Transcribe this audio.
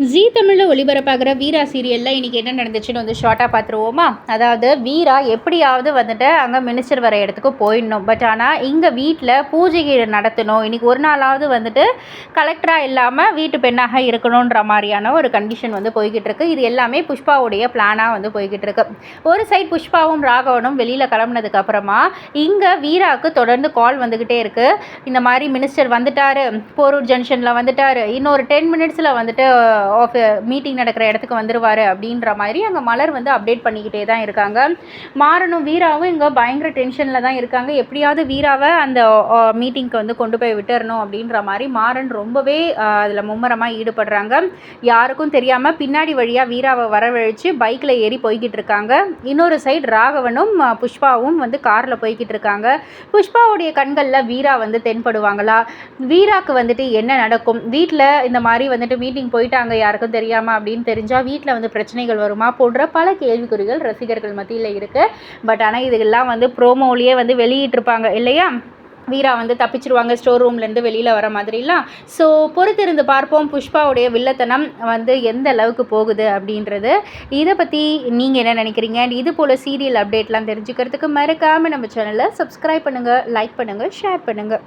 ஜீ தமிழில் ஒளிபரப்பாகிற வீரா சீரியலில் இன்றைக்கி என்ன நடந்துச்சுன்னு வந்து ஷார்ட்டாக பார்த்துருவோமா. அதாவது வீரா எப்படியாவது வந்துட்டு அங்கே மினிஸ்டர் வர இடத்துக்கு போயிடணும். பட் ஆனால் இங்கே வீட்டில் பூஜை நடத்தணும், இன்றைக்கி ஒரு நாளாவது வந்துட்டு கலெக்டராக இல்லாமல் வீட்டு பெண்ணாக இருக்கணுன்ற மாதிரியான ஒரு கண்டிஷன் வந்து போய்கிட்டு இருக்கு. இது எல்லாமே புஷ்பாவுடைய பிளானாக வந்து போய்கிட்டு இருக்கு. ஒரு சைட் புஷ்பாவும் ராகவனும் வெளியில் கிளம்புனதுக்கு அப்புறமா இங்கே வீராவுக்கு தொடர்ந்து கால் வந்துக்கிட்டே இருக்குது. இந்த மாதிரி மினிஸ்டர் வந்துட்டார், போரூர் ஜங்ஷனில் வந்துட்டார், இன்னொரு 10 மினிட்ஸில் வந்துட்டு மீட்டிங் நடக்கிற இடத்துக்கு வந்துடுவார் அப்படின்ற மாதிரி அங்கே மலர் வந்து அப்டேட் பண்ணிக்கிட்டே தான் இருக்காங்க. மாறனும் வீராவும் இங்கே பயங்கர டென்ஷனில் தான் இருக்காங்க. எப்படியாவது வீராவை அந்த மீட்டிங்க்கு வந்து கொண்டு போய் விட்டுறணும் அப்படின்ற மாதிரி மாறன் ரொம்பவே அதில் மும்முரமாக ஈடுபடுறாங்க. யாருக்கும் தெரியாமல் பின்னாடி வழியாக வீராவை வரவழைச்சு பைக்கில் ஏறி போய்கிட்டு இருக்காங்க. இன்னொரு சைடு ராகவனும் புஷ்பாவும் வந்து காரில் போய்கிட்டு இருக்காங்க. புஷ்பாவுடைய கண்களில் வீரா வந்து தென்படுவாங்களா, வீராக்கு வந்துட்டு என்ன நடக்கும், வீட்டில் இந்த மாதிரி வந்துட்டு மீட்டிங் போயிட்டாங்க யாருக்கும் தெரியாமல் அப்படின்னு தெரிஞ்சால் வீட்டில் வந்து பிரச்சனைகள் வருமா போன்ற பல கேள்விக்குறிகள் ரசிகர்கள் மத்தியில் இருக்குது. பட் ஆனால் இதெல்லாம் வந்து ப்ரோமோலேயே வந்து வெளியிட்டிருப்பாங்க இல்லையா, வீரா வந்து தப்பிச்சிருவாங்க ஸ்டோர் ரூம்லேருந்து வெளியில் வர மாதிரிலாம். ஸோ பொறுத்திருந்து பார்ப்போம் புஷ்பாவுடைய வில்லத்தனம் வந்து எந்த அளவுக்கு போகுது அப்படின்றது. இதை பற்றி நீங்கள் என்ன நினைக்கிறீங்க? அண்ட் இது போல் சீரியல் அப்டேட்லாம் தெரிஞ்சுக்கிறதுக்கு மறக்காமல் நம்ம சேனலை சப்ஸ்கிரைப் பண்ணுங்கள், லைக் பண்ணுங்கள், ஷேர் பண்ணுங்கள்.